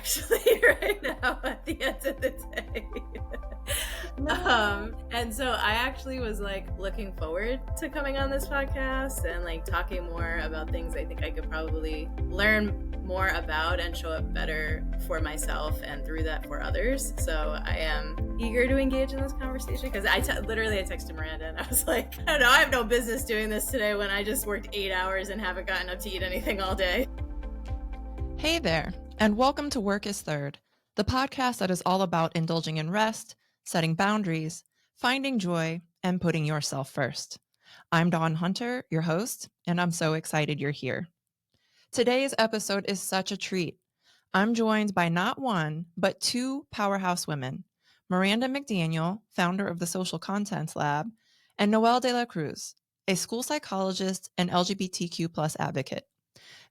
actually right now at the end of the day. And so I actually was looking forward to coming on this podcast and talking more about things I think I could probably learn more about and show up better for myself and through that for others. So I am eager to engage in this conversation because I texted Miranda and I was like, I don't know, I have no business doing this today when I just worked 8 hours and haven't gotten up to eat anything all day. Hey there, and welcome to Work is Third, the podcast that is all about indulging in rest, setting boundaries, finding joy, and putting yourself first. I'm Dawn Hunter, your host, and I'm so excited you're here. Today's episode is such a treat. I'm joined by not one, but two powerhouse women, Miranda McDaniel, founder of the Social Contents Lab, and 𝐬𝐮𝐬𝐫𝐞, a school psychologist and LGBTQ+ advocate.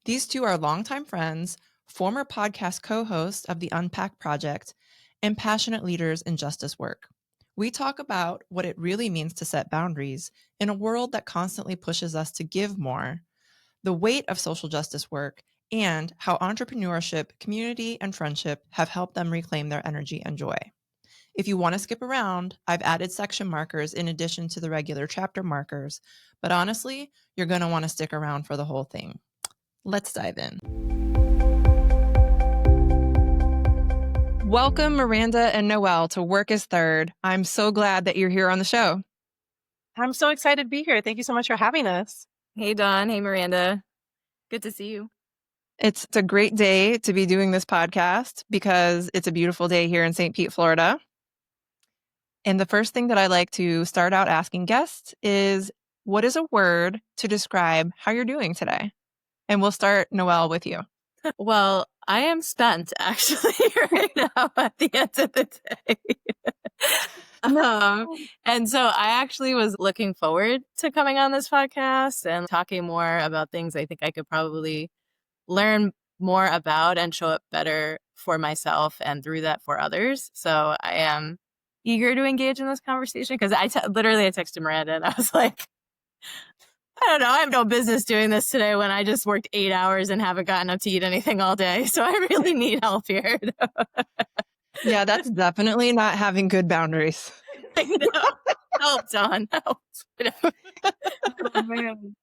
These two are longtime friends, former podcast co-hosts of the Unpack Project, and passionate leaders in justice work. We talk about what it really means to set boundaries in a world that constantly pushes us to give more, the weight of social justice work, and how entrepreneurship, community, and friendship have helped them reclaim their energy and joy. If you want to skip around, I've added section markers in addition to the regular chapter markers, but honestly, you're going to want to stick around for the whole thing. Let's dive in. Welcome, Miranda and Noelle, to Work is Third. I'm so glad that you're here on the show. I'm so excited to be here. Thank you so much for having us. Hey, Dawn. Hey, Miranda. Good to see you. It's a great day to be doing this podcast because it's a beautiful day here in St. Pete, Florida. And the first thing that I like to start out asking guests is, what is a word to describe how you're doing today? And we'll start, Noelle, with you. Well, I am spent actually right now at the end of the day. And so I actually was looking forward to coming on this podcast and talking more about things I think I could probably learn more about and show up better for myself and through that for others. So I am eager to engage in this conversation because I texted Miranda and I was like, I don't know, I have no business doing this today when I just worked 8 hours and haven't gotten up to eat anything all day. So I really need help here. Yeah, that's definitely not having good boundaries. I know. Help, Dawn. Help. Oh, man.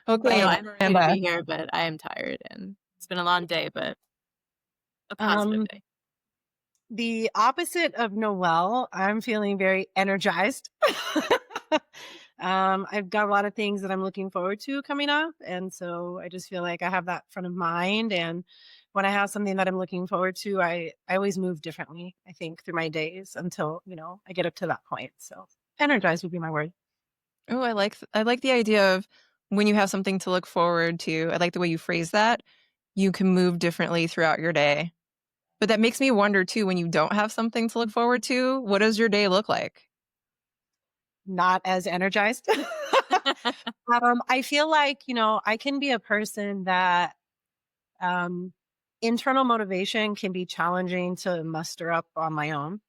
Okay, I know I'm ready to be here, but I am tired and it's been a long day, but a positive day. The opposite of Noelle, I'm feeling very energized. I've got a lot of things that I'm looking forward to coming up. And so I just feel like I have that front of mind. And when I have something that I'm looking forward to, I always move differently, I think, through my days until, I get up to that point. So energized would be my word. Oh, I like the idea of when you have something to look forward to. I like the way you phrase that. You can move differently throughout your day. But that makes me wonder, too, when you don't have something to look forward to, what does your day look like? Not as energized. I feel like, I can be a person that internal motivation can be challenging to muster up on my own.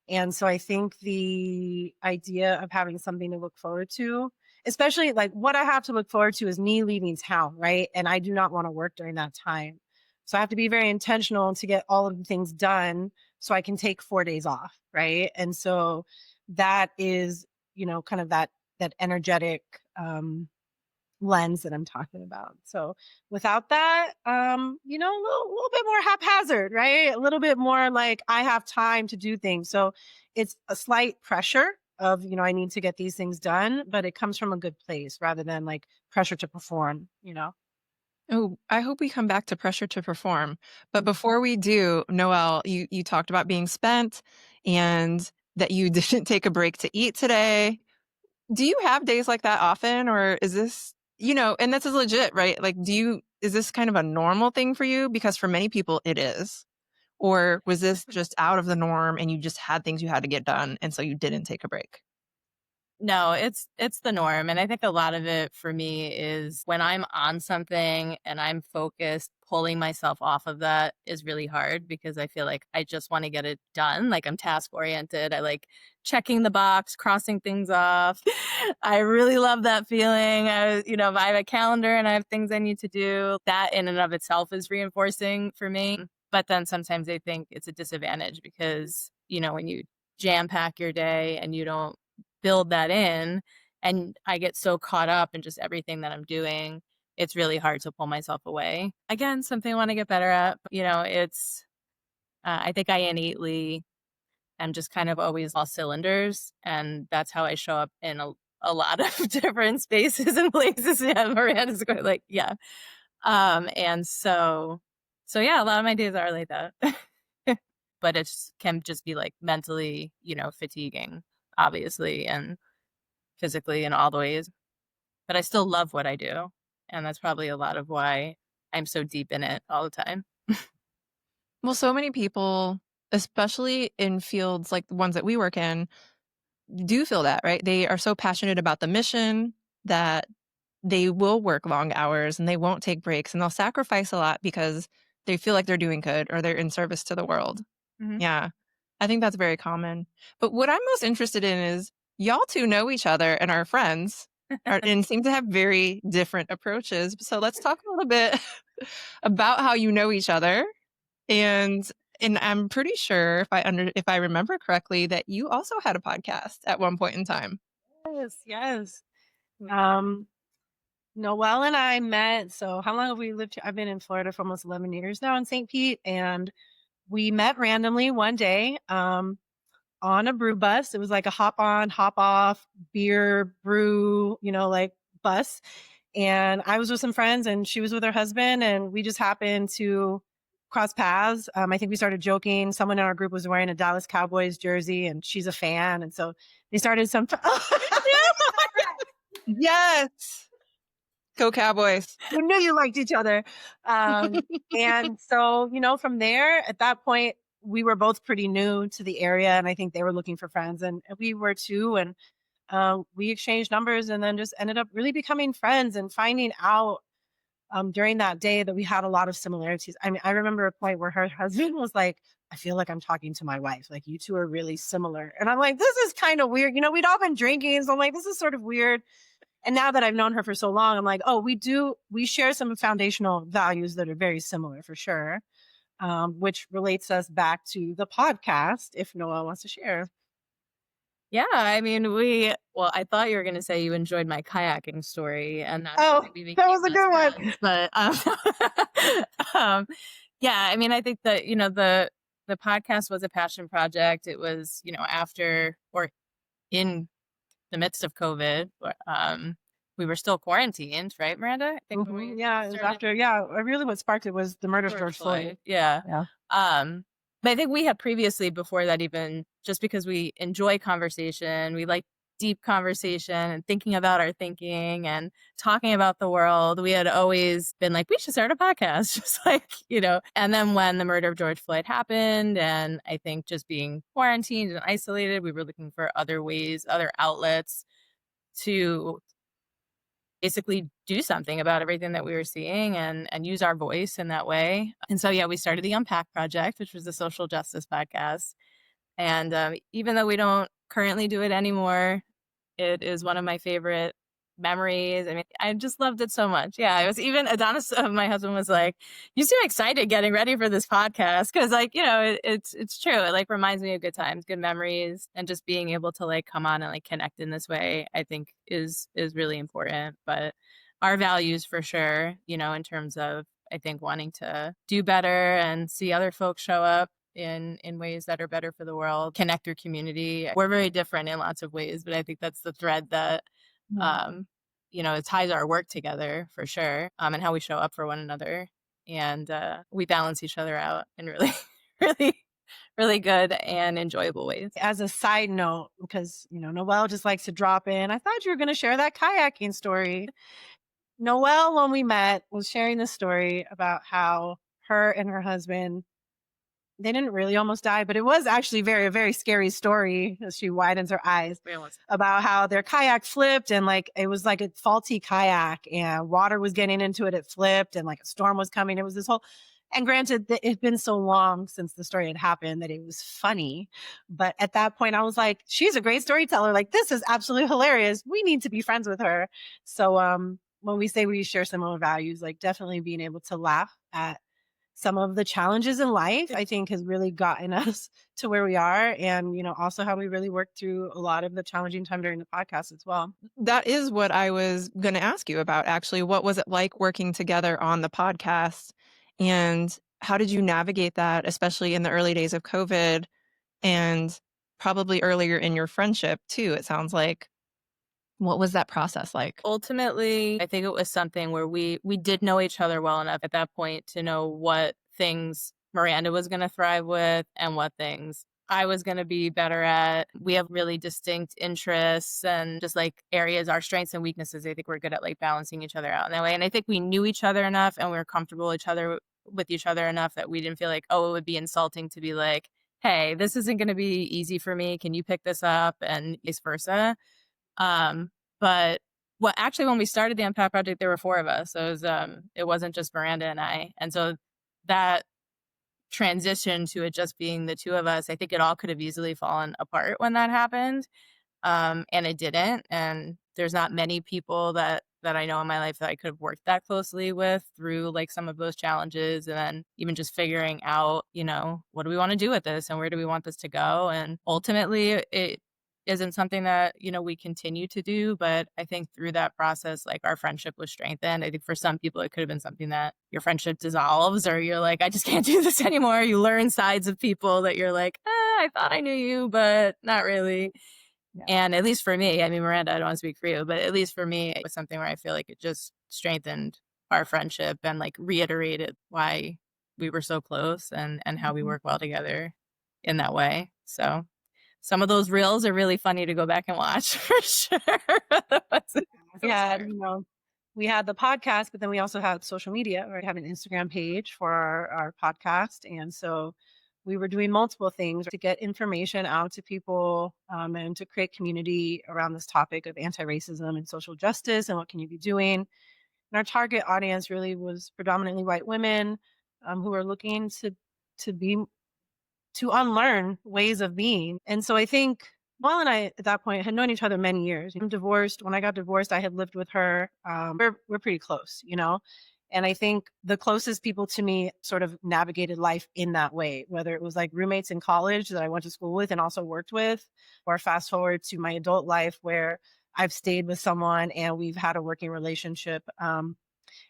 And so I think the idea of having something to look forward to, especially like what I have to look forward to is me leaving town, right? And I do not want to work during that time. So I have to be very intentional to get all of the things done so I can take 4 days off, right? And so that is, kind of that energetic lens that I'm talking about. So without that, a little bit more haphazard, right? A little bit more like I have time to do things. So it's a slight pressure of, I need to get these things done, but it comes from a good place rather than like pressure to perform, Oh, I hope we come back to pressure to perform. But before we do, Noelle, you talked about being spent and that you didn't take a break to eat today. Do you have days like that often, or is this, and this is legit, right? Like, is this kind of a normal thing for you? Because for many people it is. Or was this just out of the norm and you just had things you had to get done and so you didn't take a break? No, it's the norm. And I think a lot of it for me is when I'm on something and I'm focused, pulling myself off of that is really hard because I feel like I just want to get it done. Like I'm task oriented. I like checking the box, crossing things off. I really love that feeling. If I have a calendar and I have things I need to do, that in and of itself is reinforcing for me. But then sometimes I think it's a disadvantage because, when you jam pack your day and you don't build that in, and I get so caught up in just everything that I'm doing, it's really hard to pull myself away. Again, something I want to get better at. It's, I think I innately am just kind of always all cylinders, and that's how I show up in a lot of different spaces and places. Yeah, Miranda's going like, yeah. And so yeah, a lot of my days are like that. But it can just be like mentally, fatiguing, obviously, and physically in all the ways. But I still love what I do. And that's probably a lot of why I'm so deep in it all the time. Well, so many people, especially in fields like the ones that we work in, do feel that, right? They are so passionate about the mission that they will work long hours and they won't take breaks and they'll sacrifice a lot because they feel like they're doing good or they're in service to the world. Mhm. Yeah, I think that's very common. But what I'm most interested in is y'all two know each other and are friends and seem to have very different approaches. So let's talk a little bit about how you know each other. And I'm pretty sure if I remember correctly that you also had a podcast at one point in time. Yes. Noelle and I met. So how long have we lived here? I've been in Florida for almost 11 years now in St. Pete, and we met randomly one day on a brew bus. It was like a hop on, hop off beer brew, like bus. And I was with some friends and she was with her husband, and we just happened to cross paths. I think we started joking. Someone in our group was wearing a Dallas Cowboys jersey and she's a fan. And so they started some. Yes. Go Cowboys. We knew you liked each other. And so, from there, at that point, we were both pretty new to the area. And I think they were looking for friends and we were too. And we exchanged numbers and then just ended up really becoming friends and finding out during that day that we had a lot of similarities. I mean, I remember a point where her husband was like, I feel like I'm talking to my wife. Like, you two are really similar. And I'm like, this is kind of weird. We'd all been drinking. So I'm like, this is sort of weird. And now that I've known her for so long, I'm like, oh, we share some foundational values that are very similar for sure, which relates us back to the podcast, if Noelle wants to share. Yeah, I mean, I thought you were going to say you enjoyed my kayaking story, and that's that was a good one. Friends, but yeah, I mean, I think that the podcast was a passion project. It was after or in the midst of COVID. We were still quarantined, right, Miranda? I think it was after. Yeah, really what sparked it was the murder of George Floyd. Yeah. But I think we had previously, before that, even just because we enjoy conversation, we like deep conversation and thinking about our thinking and talking about the world. We had always been like, we should start a podcast, just like, And then when the murder of George Floyd happened, and I think just being quarantined and isolated, we were looking for other ways, other outlets to basically do something about everything that we were seeing and use our voice in that way. And so, yeah, we started the Unpack Project, which was a social justice podcast. And even though we don't currently do it anymore, it is one of my favorite memories. I mean, I just loved it so much. Yeah, it was even Adonis, my husband, was like, you seem excited getting ready for this podcast. Cause it's true. It reminds me of good times, good memories, and just being able to come on and connect in this way, I think is really important. But our values for sure, in terms of, I think, wanting to do better and see other folks show up in ways that are better for the world, connect your community. We're very different in lots of ways, but I think that's the thread that it ties our work together for sure, and how we show up for one another. And we balance each other out in really, really, really good and enjoyable ways. As a side note, because, Noelle just likes to drop in, I thought you were going to share that kayaking story. Noelle, when we met, was sharing this story about how her and her husband, they didn't really almost die, but it was actually a very scary story as she widens her eyes about how their kayak flipped and it was like a faulty kayak and water was getting into it. It flipped and a storm was coming. It was this whole, and granted that it had been so long since the story had happened that it was funny. But at that point I was like, she's a great storyteller. This is absolutely hilarious. We need to be friends with her. So, when we say we share similar values, definitely being able to laugh at some of the challenges in life, I think has really gotten us to where we are. And, also how we really worked through a lot of the challenging time during the podcast as well. That is what I was going to ask you about, actually. What was it like working together on the podcast? And how did you navigate that, especially in the early days of COVID and probably earlier in your friendship too, it sounds like? What was that process like? Ultimately, I think it was something where we did know each other well enough at that point to know what things Miranda was going to thrive with and what things I was going to be better at. We have really distinct interests and just like areas, our strengths and weaknesses. I think we're good at like balancing each other out in that way. And I think we knew each other enough and we were comfortable with each other enough that we didn't feel like, oh, it would be insulting to be like, hey, this isn't going to be easy for me. Can you pick this up? And vice versa. But when we started the Empath Project, there were 4 of us. So it wasn't just Miranda and I. And so that transition to it just being the 2 of us, I think it all could have easily fallen apart when that happened. And it didn't. And there's not many people that I know in my life that I could have worked that closely with through like some of those challenges. And then even just figuring out, what do we want to do with this and where do we want this to go? And ultimately it isn't something that, we continue to do. But I think through that process, like our friendship was strengthened. I think for some people, it could have been something that your friendship dissolves or you're like, I just can't do this anymore. You learn sides of people that you're like, I thought I knew you, but not really. Yeah. And at least for me, I mean, Miranda, I don't want to speak for you, but at least for me, it was something where I feel like it just strengthened our friendship and like reiterated why we were so close and how we work well together in that way. So some of those reels are really funny to go back and watch for sure. Yeah, we had the podcast, but then we also had social media. We have an Instagram page for our podcast. And so we were doing multiple things to get information out to people and to create community around this topic of anti-racism and social justice and what can you be doing. And our target audience really was predominantly white women who are looking to unlearn ways of being. And so I think Well and I, at that point, had known each other many years. I'm divorced. When I got divorced, I had lived with her. We're pretty close, And I think the closest people to me sort of navigated life in that way, whether it was like roommates in college that I went to school with and also worked with, or fast forward to my adult life where I've stayed with someone and we've had a working relationship. And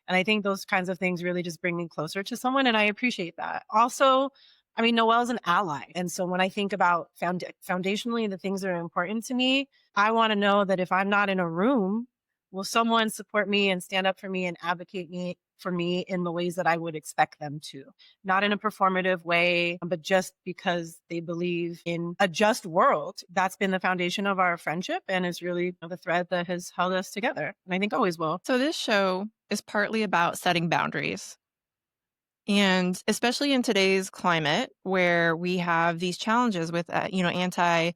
I think those kinds of things really just bring me closer to someone. And I appreciate that. Also, I mean, Noelle's an ally. And so when I think about foundationally the things that are important to me, I want to know that if I'm not in a room, will someone support me and stand up for me and advocate for me in the ways that I would expect them to? Not in a performative way, but just because they believe in a just world. That's been the foundation of our friendship and is really the thread that has held us together. And I think always will. So this show is partly about setting boundaries. And especially in today's climate where we have these challenges with, anti-DEI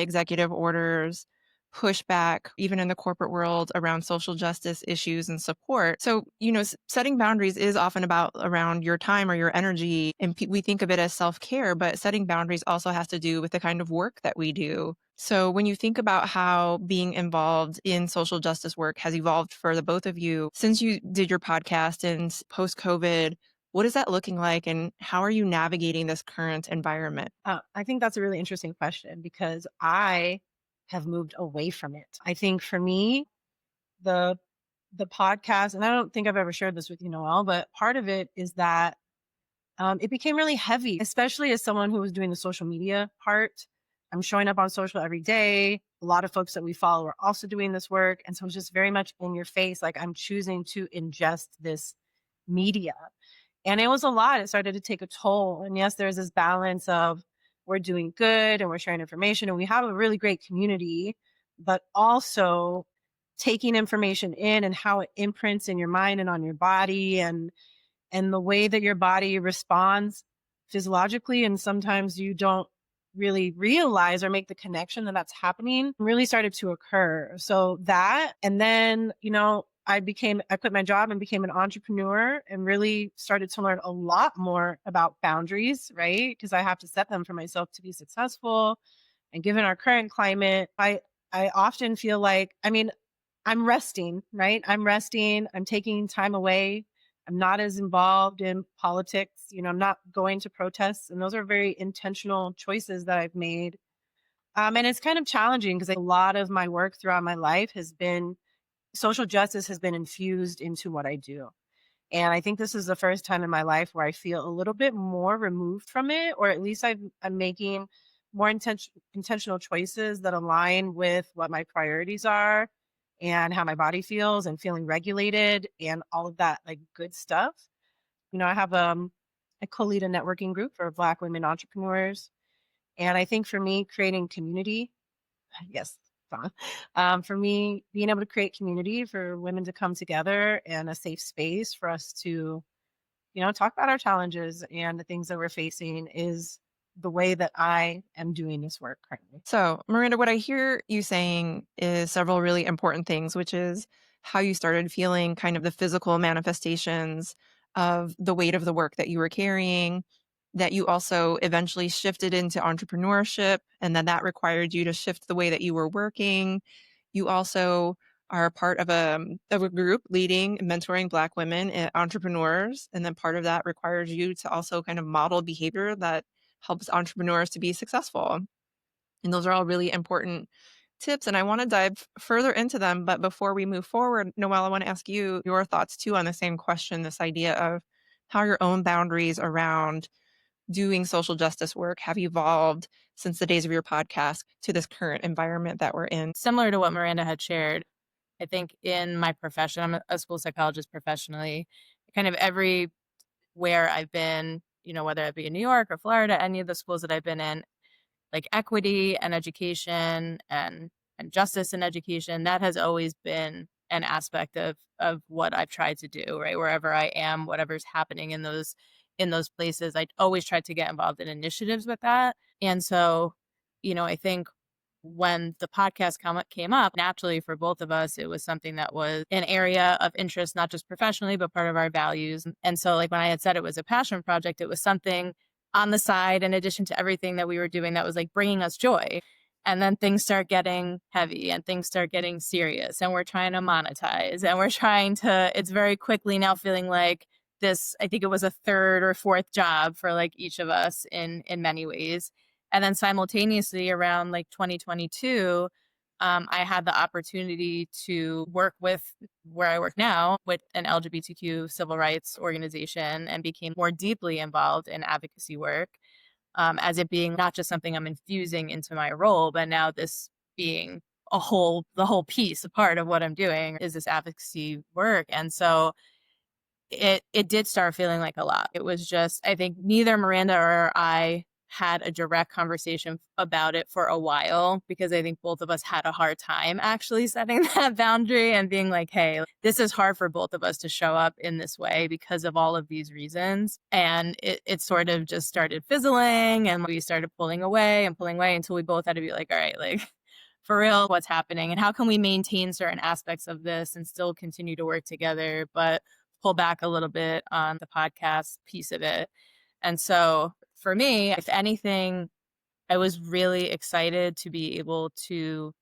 executive orders, pushback, even in the corporate world around social justice issues and support. So, setting boundaries is often around your time or your energy. And we think of it as self-care, but setting boundaries also has to do with the kind of work that we do. So when you think about how being involved in social justice work has evolved for the both of you since you did your podcast and post-COVID, what is that looking like and how are you navigating this current environment? I think that's a really interesting question because I have moved away from it. I think for me, the podcast, and I don't think I've ever shared this with you, Noelle, but part of it is that it became really heavy, especially as someone who was doing the social media part. I'm showing up on social every day. A lot of folks that we follow are also doing this work. And so it's just very much in your face. Like I'm choosing to ingest this media. And it was a lot. It started to take a toll. And yes, there's this balance of we're doing good and we're sharing information and we have a really great community, but also taking information in and how it imprints in your mind and on your body and the way that your body responds physiologically. And sometimes you don't really realize or make the connection that that's happening really started to occur. So that, and then, I quit my job and became an entrepreneur and really started to learn a lot more about boundaries, right? Because I have to set them for myself to be successful. And given our current climate, I often feel like, I'm resting, right? I'm resting. I'm taking time away. I'm not as involved in politics. I'm not going to protests. And those are very intentional choices that I've made. And it's kind of challenging because a lot of my work throughout my life has been social justice has been infused into what I do. And I think this is the first time in my life where I feel a little bit more removed from it, or at least I'm making more intentional choices that align with what my priorities are and how my body feels and feeling regulated and all of that like good stuff. I have I co-lead a networking group for Black women entrepreneurs. And I think for me, creating community, yes, fun. For me, being able to create community for women to come together and a safe space for us to, talk about our challenges and the things that we're facing is the way that I am doing this work currently. So, Miranda, what I hear you saying is several really important things, which is how you started feeling kind of the physical manifestations of the weight of the work that you were carrying, that you also eventually shifted into entrepreneurship, and then that required you to shift the way that you were working. You also are a part of a group leading and mentoring Black women entrepreneurs, and then part of that requires you to also kind of model behavior that helps entrepreneurs to be successful. And those are all really important tips. And I want to dive further into them. But before we move forward, Noelle, I want to ask you your thoughts too on the same question, this idea of how your own boundaries around doing social justice work have evolved since the days of your podcast to this current environment that we're in. Similar to what Miranda had shared, I think in my profession, I'm a school psychologist professionally, kind of everywhere I've been, whether it be in New York or Florida, any of the schools that I've been in, like equity and education and justice in education, that has always been an aspect of what I've tried to do, right? Wherever I am, whatever's happening in those places, I always tried to get involved in initiatives with that. And so, I think when the podcast came up, naturally for both of us, it was something that was an area of interest, not just professionally, but part of our values. And so like when I had said it was a passion project, it was something on the side, in addition to everything that we were doing that was like bringing us joy. And then things start getting heavy and things start getting serious and we're trying to monetize and it's very quickly now feeling like this, I think it was a third or fourth job for like each of us in many ways. And then simultaneously around like 2022, I had the opportunity to work with where I work now with an LGBTQ civil rights organization and became more deeply involved in advocacy work, as it being not just something I'm infusing into my role, but now this being the whole piece, a part of what I'm doing is this advocacy work. And so it did start feeling like a lot. It was just, I think neither Miranda or I had a direct conversation about it for a while because I think both of us had a hard time actually setting that boundary and being like, hey, this is hard for both of us to show up in this way because of all of these reasons. And it sort of just started fizzling and we started pulling away until we both had to be like, all right, like for real, what's happening and how can we maintain certain aspects of this and still continue to work together, but pull back a little bit on the podcast piece of it. And so for me, if anything, I was really excited to be able to,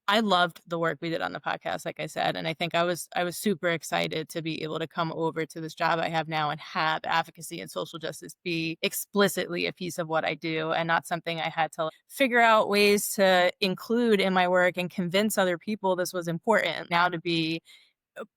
I loved the work we did on the podcast, like I said, and I think I was super excited to be able to come over to this job I have now and have advocacy and social justice be explicitly a piece of what I do and not something I had to figure out ways to include in my work and convince other people this was important. Now to be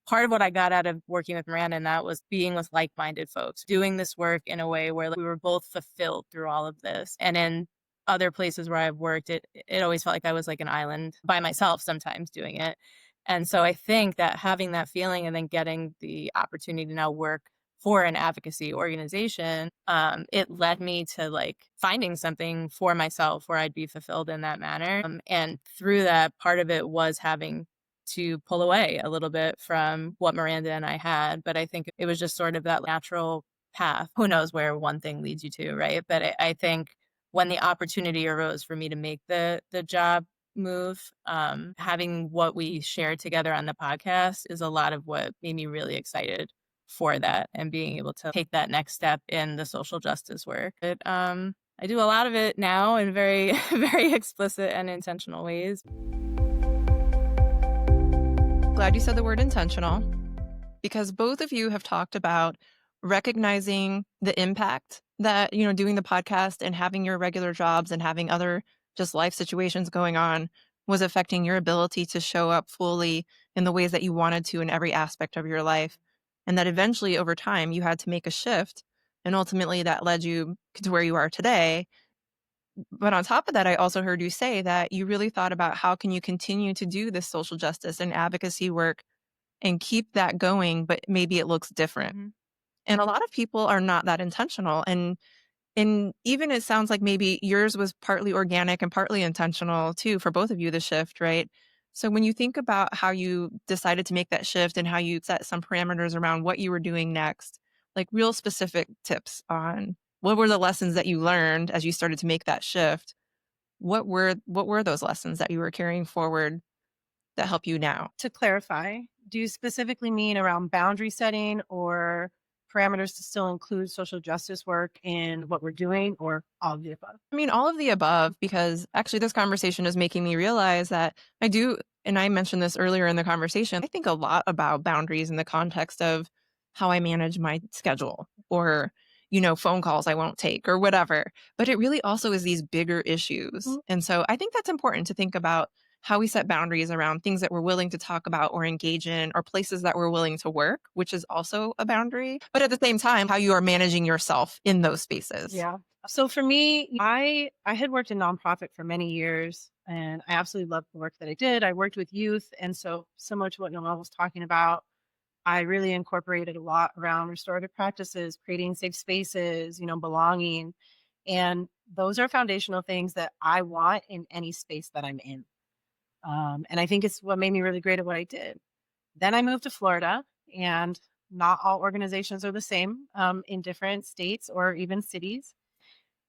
part of what I got out of working with Miranda, and that was being with like-minded folks, doing this work in a way where we were both fulfilled through all of this. And in other places where I've worked, it always felt like I was like an island by myself sometimes doing it. And so I think that having that feeling and then getting the opportunity to now work for an advocacy organization, it led me to like finding something for myself where I'd be fulfilled in that manner. And through that, part of it was having to pull away a little bit from what Miranda and I had. But I think it was just sort of that natural path. Who knows where one thing leads you to, right? But I think when the opportunity arose for me to make the job move, having what we shared together on the podcast is a lot of what made me really excited for that and being able to take that next step in the social justice work. I do a lot of it now in very, very explicit and intentional ways. Glad you said the word intentional. because both of you have talked about recognizing the impact that, doing the podcast and having your regular jobs and having other just life situations going on was affecting your ability to show up fully in the ways that you wanted to in every aspect of your life. And that eventually over time you had to make a shift. And ultimately that led you to where you are today. But on top of that, I also heard you say that you really thought about how can you continue to do this social justice and advocacy work and keep that going, but maybe it looks different. Mhm. And a lot of people are not that intentional. And even it sounds like maybe yours was partly organic and partly intentional too for both of you, the shift, right? So when you think about how you decided to make that shift and how you set some parameters around what you were doing next, like real specific tips on what were the lessons that you learned as you started to make that shift? What were those lessons that you were carrying forward that help you now? To clarify, do you specifically mean around boundary setting or parameters to still include social justice work in what we're doing, or all of the above? I mean, all of the above, because actually this conversation is making me realize that I do, and I mentioned this earlier in the conversation, I think a lot about boundaries in the context of how I manage my schedule or, phone calls I won't take or whatever. But it really also is these bigger issues. Mhm. And so I think that's important to think about how we set boundaries around things that we're willing to talk about or engage in or places that we're willing to work, which is also a boundary. But at the same time, how you are managing yourself in those spaces. Yeah. So for me, I had worked in nonprofit for many years, and I absolutely loved the work that I did. I worked with youth, and so similar to what Noelle was talking about, I really incorporated a lot around restorative practices, creating safe spaces, belonging. And those are foundational things that I want in any space that I'm in. And I think it's what made me really great at what I did. Then I moved to Florida, and not all organizations are the same in different states or even cities.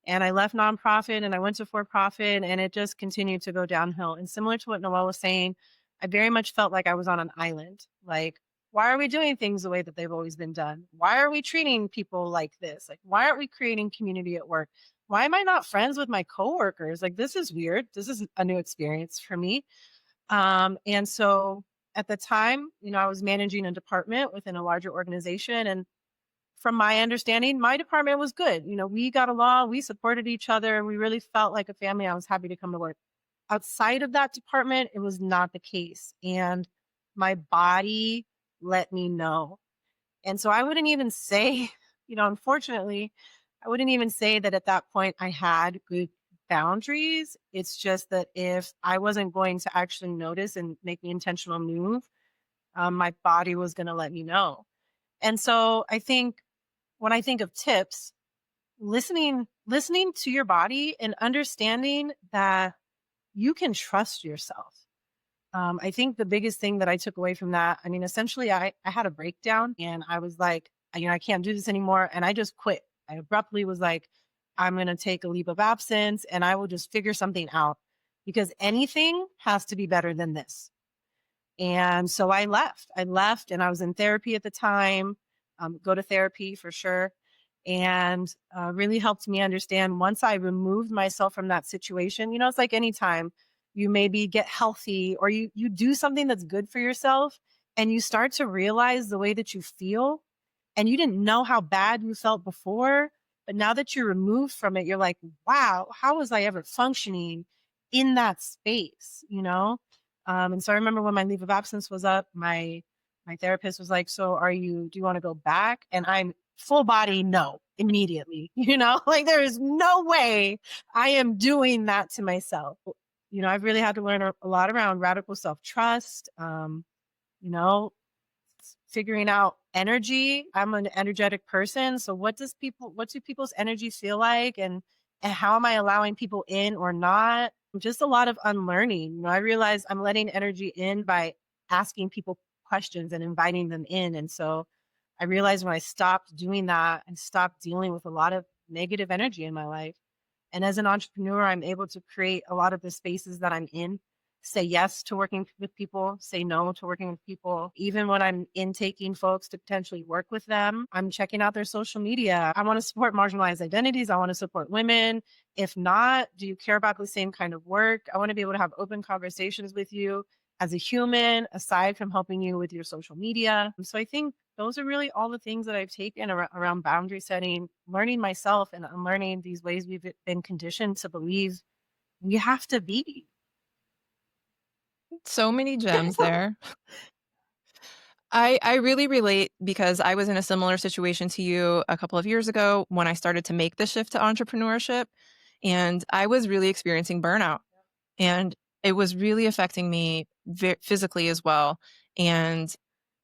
And I left nonprofit and I went to for profit, and it just continued to go downhill. And similar to what Noelle was saying, I very much felt like I was on an island. Like, why are we doing things the way that they've always been done? Why are we treating people like this? Like, why aren't we creating community at work? Why am I not friends with my coworkers? Like, this is weird. This is a new experience for me. And so at the time, I was managing a department within a larger organization. And from my understanding, my department was good. We got along, we supported each other, and we really felt like a family. I was happy to come to work. Outside of that department, it was not the case. And my body let me know. And so I wouldn't even say, unfortunately, I wouldn't even say that at that point I had good boundaries. It's just that if I wasn't going to actually notice and make the intentional move, my body was going to let me know. And so I think when I think of tips, listening to your body and understanding that you can trust yourself. I think the biggest thing that I took away from that, I mean, essentially I had a breakdown and I was like, I can't do this anymore. And I just quit. I abruptly was like, I'm going to take a leave of absence and I will just figure something out because anything has to be better than this. And so I left and I was in therapy at the time, go to therapy for sure. And really helped me understand once I removed myself from that situation, it's like anytime you maybe get healthy or you do something that's good for yourself and you start to realize the way that you feel and you didn't know how bad you felt before. But now that you're removed from it, you're like, wow, how was I ever functioning in that space? And so I remember when my leave of absence was up, my therapist was like, so do you want to go back? And I'm full body, no, immediately, like there is no way I am doing that to myself. I've really had to learn a lot around radical self-trust, figuring out energy. I'm an energetic person. So what do people's energy feel like? And how am I allowing people in or not? Just a lot of unlearning. I realize I'm letting energy in by asking people questions and inviting them in. And so I realized when I stopped doing that and stopped dealing with a lot of negative energy in my life. And as an entrepreneur, I'm able to create a lot of the spaces that I'm in, say yes to working with people, say no to working with people. Even when I'm intaking folks to potentially work with them, I'm checking out their social media. I want to support marginalized identities. I want to support women. If not, do you care about the same kind of work? I want to be able to have open conversations with you as a human, aside from helping you with your social media. So I think those are really all the things that I've taken around boundary setting, learning myself and unlearning these ways we've been conditioned to believe we have to be. So many gems there. I really relate because I was in a similar situation to you a couple of years ago when I started to make the shift to entrepreneurship, and I was really experiencing burnout, and it was really affecting me physically as well. And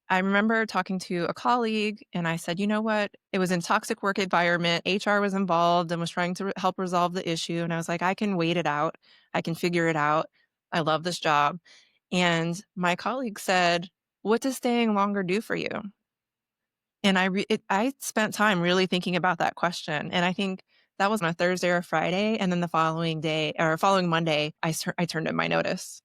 I remember talking to a colleague and I said, you know what? It was in toxic work environment. HR was involved and was trying to help resolve the issue. And I was like, I can wait it out. I can figure it out. I love this job. And my colleague said, what does staying longer do for you? And I spent time really thinking about that question. And I think that was on a Thursday or a Friday. And then the following day or following Monday, I turned in my notice.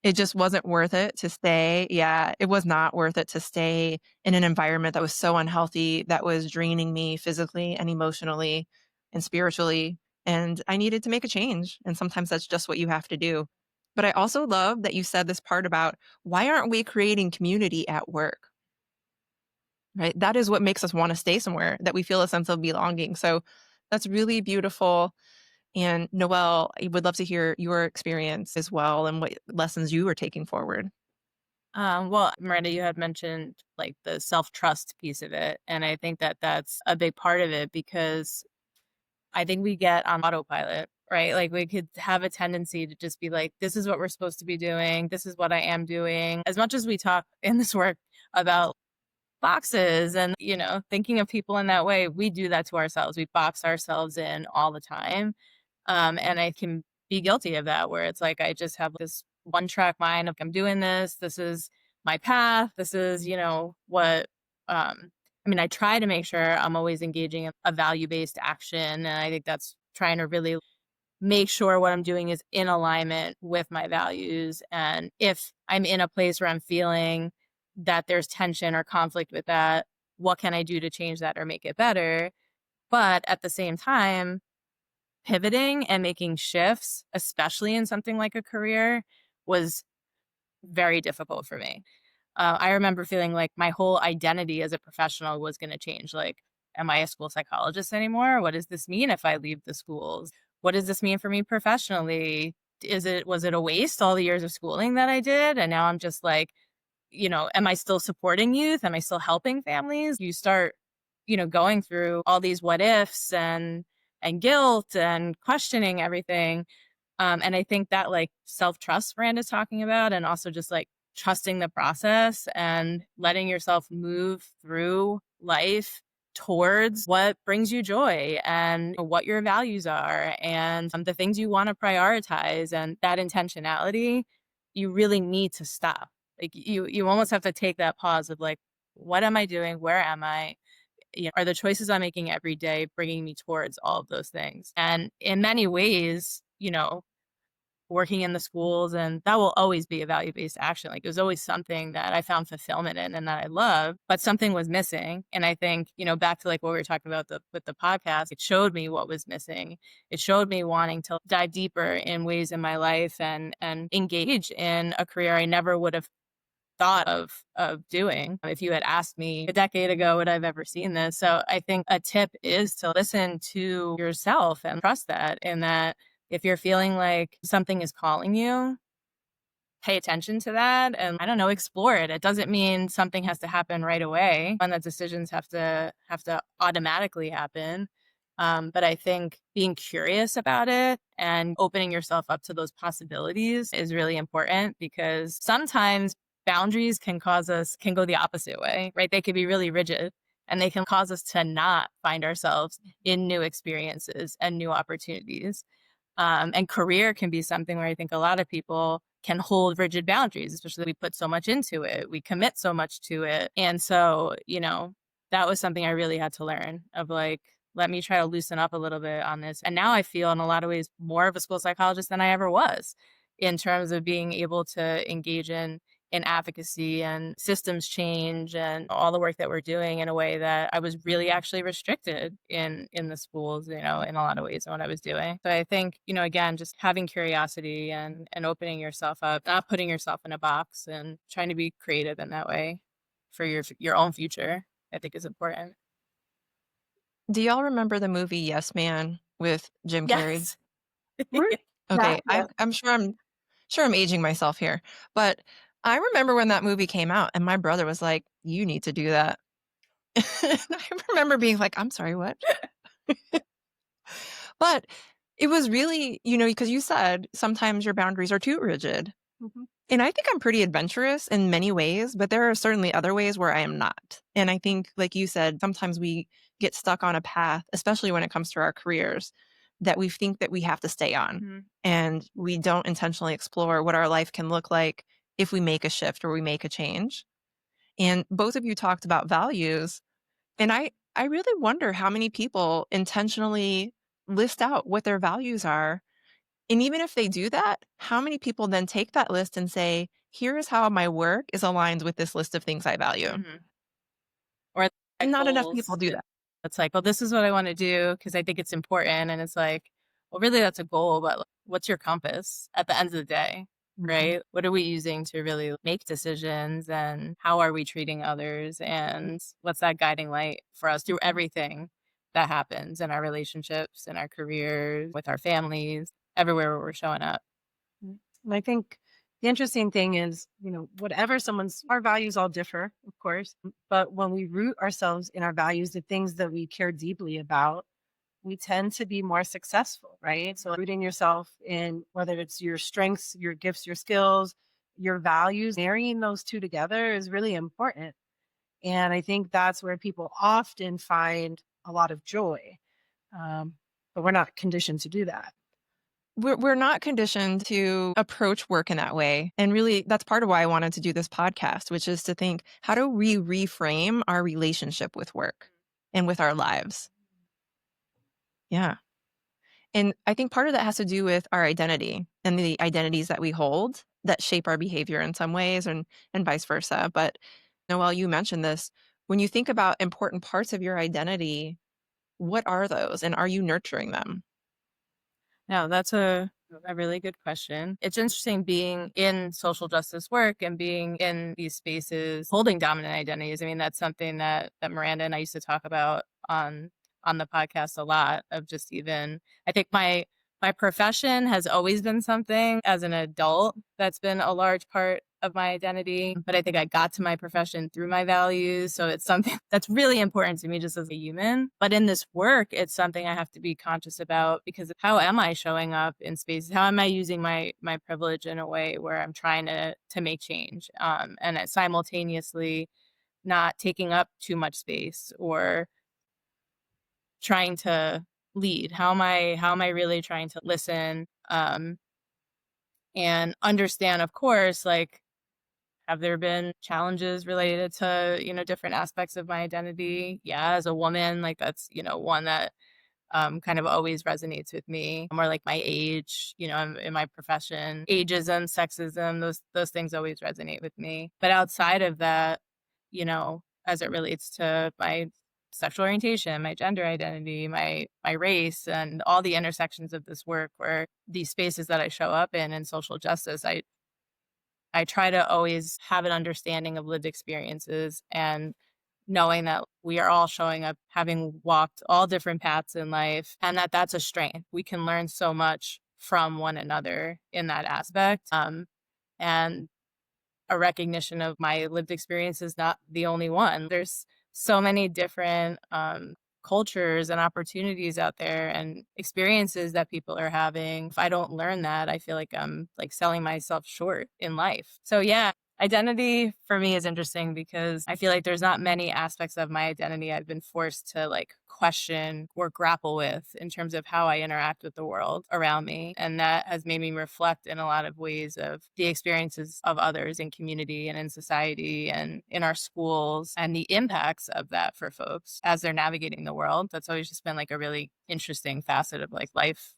It just wasn't worth it to stay. Yeah, it was not worth it to stay in an environment that was so unhealthy, that was draining me physically and emotionally and spiritually. And I needed to make a change. And sometimes that's just what you have to do. But I also love that you said this part about why aren't we creating community at work? Right? That is what makes us want to stay somewhere, that we feel a sense of belonging. So that's really beautiful. And Noelle, I would love to hear your experience as well and what lessons you were taking forward. Well, Miranda, you had mentioned like the self-trust piece of it. And I think that that's a big part of it because I think we get on autopilot, right? Like we could have a tendency to just be like, this is what we're supposed to be doing. This is what I am doing. As much as we talk in this work about boxes and, thinking of people in that way, we do that to ourselves. We box ourselves in all the time. And I can be guilty of that, where it's like I just have this one track mind of I'm doing this. This is my path. This is, what I try to make sure I'm always engaging in a value-based action. And I think that's trying to really make sure what I'm doing is in alignment with my values. And if I'm in a place where I'm feeling that there's tension or conflict with that, what can I do to change that or make it better? But at the same time, pivoting and making shifts, especially in something like a career, was very difficult for me. I remember feeling like my whole identity as a professional was going to change. Like, am I a school psychologist anymore? What does this mean if I leave the schools? What does this mean for me professionally? Was it a waste, all the years of schooling that I did? And now I'm just like, am I still supporting youth? Am I still helping families? You start, going through all these what ifs and guilt and questioning everything. And I think that like self-trust Miranda's talking about, and also just like trusting the process and letting yourself move through life towards what brings you joy and what your values are and the things you want to prioritize, and that intentionality, you really need to stop. Like you almost have to take that pause of like, what am I doing? Where am I? Are the choices I'm making every day bringing me towards all of those things? And in many ways, working in the schools, and that will always be a value-based action. Like it was always something that I found fulfillment in and that I love, but something was missing. And I think, back to like what we were talking about with the podcast, it showed me what was missing. It showed me wanting to dive deeper in ways in my life and engage in a career I never would have thought of doing if you had asked me a decade ago would I've ever seen this. So I think a tip is to listen to yourself and trust that, and that if you're feeling like something is calling you, pay attention to that and explore it. It doesn't mean something has to happen right away and that decisions have to automatically happen. But I think being curious about it and opening yourself up to those possibilities is really important, because sometimes boundaries can go the opposite way, right? They could be really rigid and they can cause us to not find ourselves in new experiences and new opportunities. And career can be something where I think a lot of people can hold rigid boundaries, especially we put so much into it. We commit so much to it. And so, that was something I really had to learn of like, let me try to loosen up a little bit on this. And now I feel in a lot of ways more of a school psychologist than I ever was, in terms of being able to engage in in advocacy and systems change and all the work that we're doing in a way that I was really actually restricted in the schools, in a lot of ways in what I was doing. So I think, again, just having curiosity and opening yourself up, not putting yourself in a box and trying to be creative in that way for your own future, I think is important. Do y'all remember the movie Yes Man with Jim Carrey? Yes. Okay, Yeah. I'm sure I'm aging myself here, but I remember when that movie came out and my brother was like, "You need to do that." And I remember being like, "I'm sorry, what?" But it was really, because you said sometimes your boundaries are too rigid. Mhm. And I think I'm pretty adventurous in many ways, but there are certainly other ways where I am not. And I think, like you said, sometimes we get stuck on a path, especially when it comes to our careers, that we think that we have to stay on. Mhm. And we don't intentionally explore what our life can look like if we make a shift or we make a change. And both of you talked about values. And I really wonder how many people intentionally list out what their values are. And even if they do that, how many people then take that list and say, here is how my work is aligned with this list of things I value? Mhm. Or Not enough goals. people do that. It's like, well, this is what I want to do because I think it's important. And it's like, well, really, that's a goal, but like, what's your compass at the end of the day, Mhm. right? What are we using to really make decisions and how are we treating others? And what's that guiding light for us through everything that happens in our relationships, in our careers, with our families, everywhere where we're showing up? And I think the interesting thing is, whatever our values all differ, of course, but when we root ourselves in our values, the things that we care deeply about, we tend to be more successful, right? So rooting yourself in whether it's your strengths, your gifts, your skills, your values, marrying those two together is really important. And I think that's where people often find a lot of joy. But we're not conditioned to do that. We're not conditioned to approach work in that way. And really, that's part of why I wanted to do this podcast, which is to think, how do we reframe our relationship with work and with our lives? Yeah. And I think part of that has to do with our identity and the identities that we hold that shape our behavior in some ways and vice versa. But Noelle, you mentioned this. When you think about important parts of your identity, what are those? And are you nurturing them? No, that's a really good question. It's interesting being in social justice work and being in these spaces holding dominant identities. I mean, that's something that Miranda and I used to talk about on the podcast a lot of just even I think my profession has always been something as an adult that's been a large part of my identity, but I think I got to my profession through my values. So it's something that's really important to me just as a human. But in this work, it's something I have to be conscious about because how am I showing up in spaces? How am I using my privilege in a way where I'm trying to make change? And it simultaneously not taking up too much space or trying to lead. How am I really trying to listen and understand, of course, like have there been challenges related to, different aspects of my identity? Yeah, as a woman, like that's, one that kind of always resonates with me. More like my age, in my profession, ageism, sexism, those things always resonate with me. But outside of that, as it relates to my sexual orientation, my gender identity, my race, and all the intersections of this work, where these spaces that I show up in social justice, I try to always have an understanding of lived experiences and knowing that we are all showing up having walked all different paths in life and that's a strength. We can learn so much from one another in that aspect. And a recognition of my lived experience is not the only one. There's so many different cultures and opportunities out there and experiences that people are having. If I don't learn that, I feel like I'm like selling myself short in life. So yeah, identity for me is interesting because I feel like there's not many aspects of my identity I've been forced to like question or grapple with in terms of how I interact with the world around me. And that has made me reflect in a lot of ways of the experiences of others in community and in society and in our schools and the impacts of that for folks as they're navigating the world. That's always just been like a really interesting facet of like life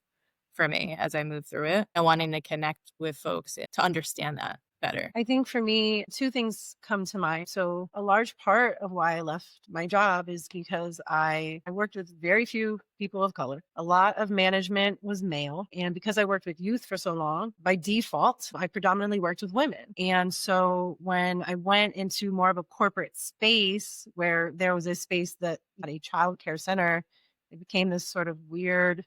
for me as I move through it and wanting to connect with folks to understand that. better? I think for me, two things come to mind. So a large part of why I left my job is because I worked with very few people of color. A lot of management was male. And because I worked with youth for so long, by default, I predominantly worked with women. And so when I went into more of a corporate space where there was a space that had a child care center, it became this sort of weird,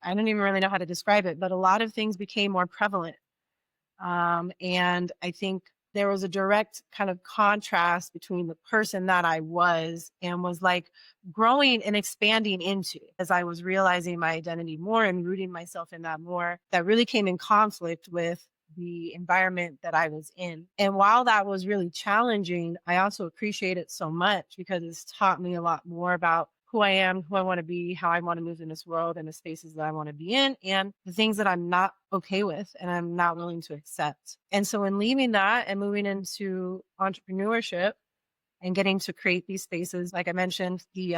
I don't even really know how to describe it, but a lot of things became more prevalent. And I think there was a direct kind of contrast between the person that I was and was like growing and expanding into as I was realizing my identity more and rooting myself in that more. That really came in conflict with the environment that I was in. And while that was really challenging, I also appreciate it so much because it's taught me a lot more about who I am, who I want to be, how I want to move in this world and the spaces that I want to be in, and the things that I'm not okay with and I'm not willing to accept. And so in leaving that and moving into entrepreneurship and getting to create these spaces, like I mentioned, the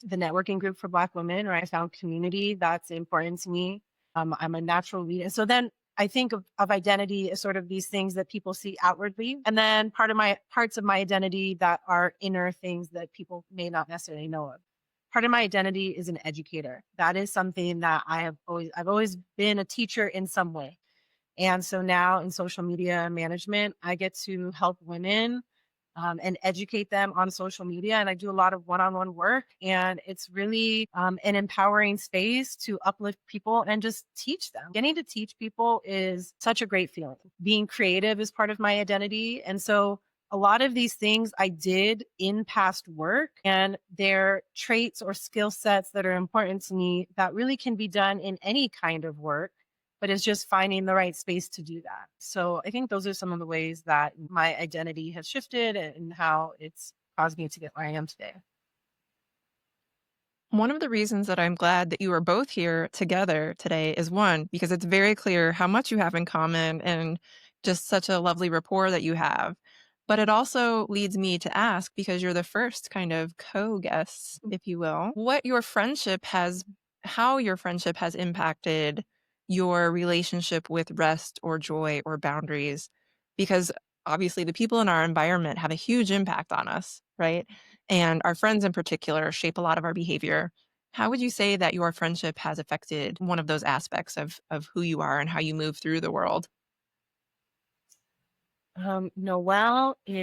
networking group for Black women, where I found community that's important to me. I'm a natural leader. So then I think of identity as sort of these things that people see outwardly. And then parts of my identity that are inner things that people may not necessarily know of. Part of my identity is an educator. That is something that I've always been a teacher in some way. And so now in social media management, I get to help women and educate them on social media. And I do a lot of one-on-one work. And it's really an empowering space to uplift people and just teach them. Getting to teach people is such a great feeling. Being creative is part of my identity. And so a lot of these things I did in past work, and they're traits or skill sets that are important to me that really can be done in any kind of work, but it's just finding the right space to do that. So I think those are some of the ways that my identity has shifted and how it's caused me to get where I am today. One of the reasons that I'm glad that you are both here together today is one, because it's very clear how much you have in common and just such a lovely rapport that you have. But it also leads me to ask, because you're the first kind of co-guests, if you will, how your friendship has impacted your relationship with rest or joy or boundaries. Because obviously the people in our environment have a huge impact on us, right? And our friends in particular shape a lot of our behavior. How would you say that your friendship has affected one of those aspects of who you are and how you move through the world? Noelle's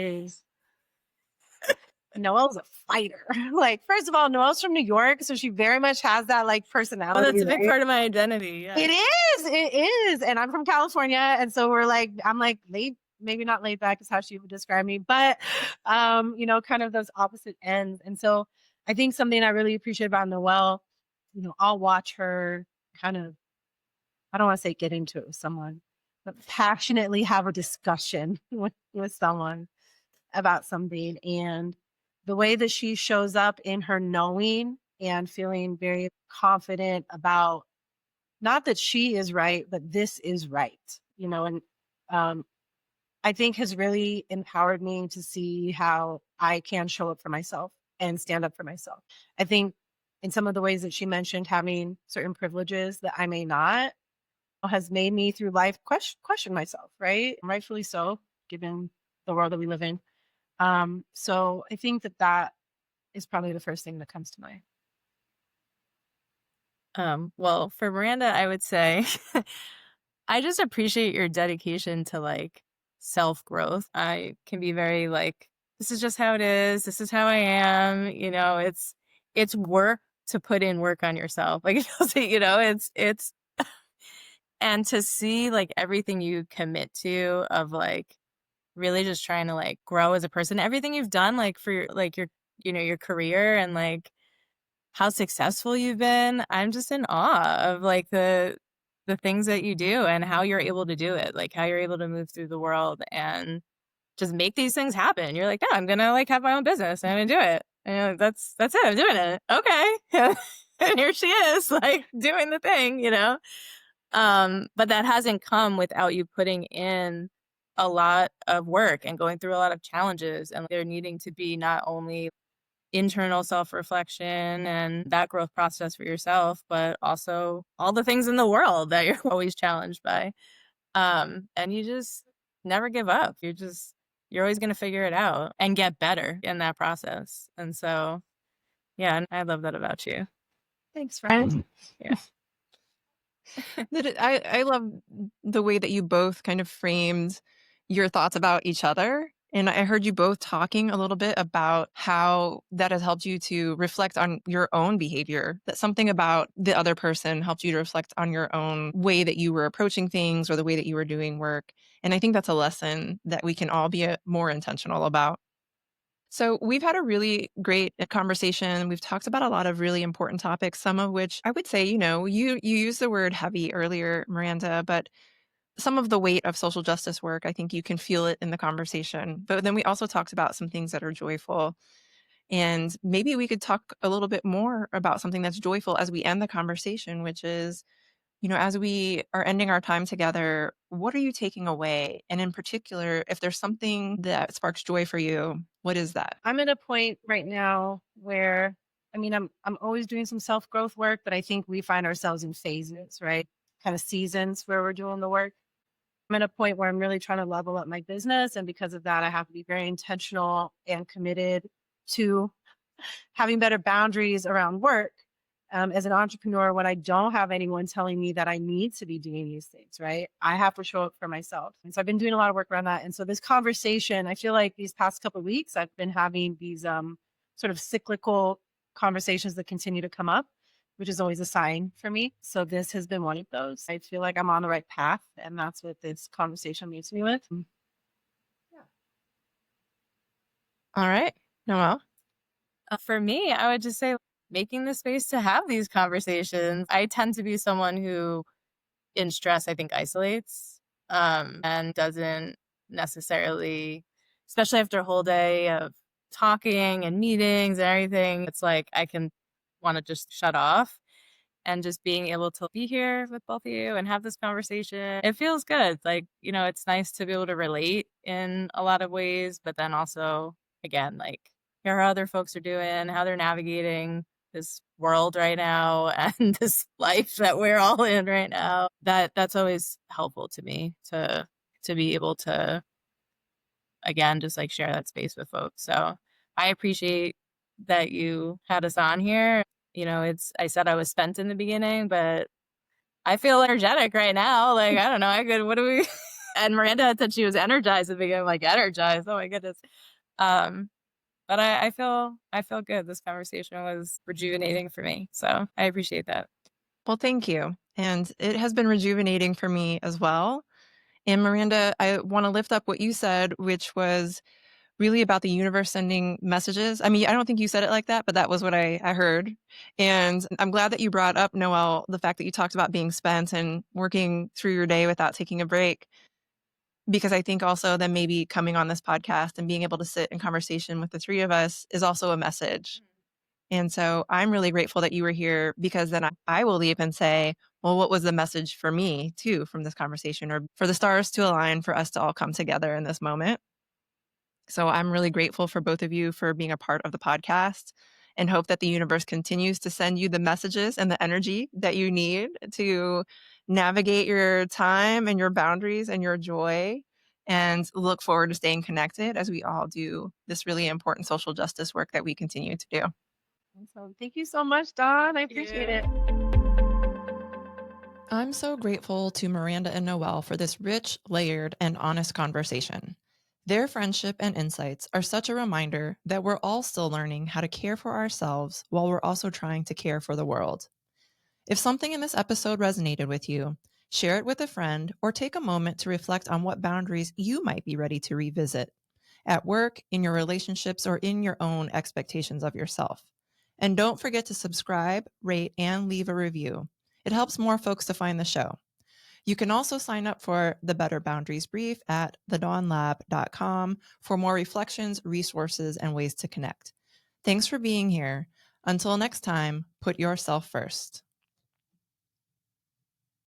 a fighter. Like, first of all, Noelle's from New York, so she very much has that like personality. Oh, that's a big right? part of my identity. Yeah. It is. And I'm from California. And so I'm like maybe not laid back is how she would describe me, but kind of those opposite ends. And so I think something I really appreciate about Noelle, I'll watch her kind of, I don't want to say get into it with someone, but passionately have a discussion with someone about something. And the way that she shows up in her knowing and feeling very confident about not that she is right, but this is right, and I think has really empowered me to see how I can show up for myself and stand up for myself. I think in some of the ways that she mentioned, having certain privileges that I may not has made me through life question myself, right? And rightfully so, given the world that we live in. So I think that is probably the first thing that comes to mind. Well, for Miranda, I would say I just appreciate your dedication to like self-growth. I can be very like, this is just how it is. This is how I am. It's work to put in work on yourself. Like, it's, and to see like everything you commit to of like really just trying to like grow as a person, everything you've done, like for your career and like how successful you've been. I'm just in awe of like the things that you do and how you're able to do it, like how you're able to move through the world and just make these things happen. You're like, yeah, I'm gonna like have my own business. I'm gonna do it. And you're like, that's it. I'm doing it. Okay. And here she is, like doing the thing, But that hasn't come without you putting in a lot of work and going through a lot of challenges. And there needing to be not only internal self-reflection and that growth process for yourself, but also all the things in the world that you're always challenged by. And never give up. You're always going to figure it out and get better in that process. And so, yeah, and I love that about you. Thanks, friend. Yeah. I love the way that you both kind of framed your thoughts about each other. And I heard you both talking a little bit about how that has helped you to reflect on your own behavior, that something about the other person helped you to reflect on your own way that you were approaching things or the way that you were doing work. And I think that's a lesson that we can all be more intentional about. So we've had a really great conversation. We've talked about a lot of really important topics, some of which I would say, you used the word heavy earlier, Miranda, but some of the weight of social justice work, I think you can feel it in the conversation. But then we also talked about some things that are joyful. And maybe we could talk a little bit more about something that's joyful as we end the conversation, which is, as we are ending our time together, what are you taking away? And in particular, if there's something that sparks joy for you, what is that? I'm at a point right now where, I'm always doing some self-growth work, but I think we find ourselves in phases, right? Kind of seasons where we're doing the work. I'm at a point where I'm really trying to level up my business. And because of that, I have to be very intentional and committed to having better boundaries around work. As an entrepreneur, when I don't have anyone telling me that I need to be doing these things, right? I have to show up for myself. And so I've been doing a lot of work around that. And so this conversation, I feel like these past couple of weeks, I've been having these sort of cyclical conversations that continue to come up, which is always a sign for me. So this has been one of those. I feel like I'm on the right path. And that's what this conversation leaves me with. Yeah. All right. Noelle? For me, I would just say making the space to have these conversations. I tend to be someone who, in stress, I think isolates and doesn't necessarily, especially after a whole day of talking and meetings and everything, it's like I can want to just shut off. And just being able to be here with both of you and have this conversation, it feels good. Like, it's nice to be able to relate in a lot of ways, but then also, again, like, hear how other folks are doing, how they're navigating this world right now and this life that we're all in right now. That's always helpful to me to be able to, again, just like share that space with folks. So I appreciate that you had us on here. I said I was spent in the beginning, but I feel energetic right now. Like, I don't know, what do we, and Miranda had said she was energized at the beginning, like energized. Oh my goodness. But I feel good. This conversation was rejuvenating for me. So I appreciate that. Well, thank you. And it has been rejuvenating for me as well. And Miranda, I want to lift up what you said, which was really about the universe sending messages. I don't think you said it like that, but that was what I heard. And I'm glad that you brought up, Noelle, the fact that you talked about being spent and working through your day without taking a break. Because I think also that maybe coming on this podcast and being able to sit in conversation with the three of us is also a message. And so I'm really grateful that you were here, because then I will leave and say, well, what was the message for me too from this conversation, or for the stars to align for us to all come together in this moment? So I'm really grateful for both of you for being a part of the podcast, and hope that the universe continues to send you the messages and the energy that you need to navigate your time and your boundaries and your joy, and look forward to staying connected as we all do this really important social justice work that we continue to do. So thank you so much, Dawn. I appreciate it. I'm so grateful to Miranda and Noelle for this rich, layered, and honest conversation. Their friendship and insights are such a reminder that we're all still learning how to care for ourselves while we're also trying to care for the world. If something in this episode resonated with you, share it with a friend, or take a moment to reflect on what boundaries you might be ready to revisit at work, in your relationships, or in your own expectations of yourself. And don't forget to subscribe, rate, and leave a review. It helps more folks to find the show. You can also sign up for the Better Boundaries Brief at thedawnlab.com for more reflections, resources, and ways to connect. Thanks for being here. Until next time, put yourself first.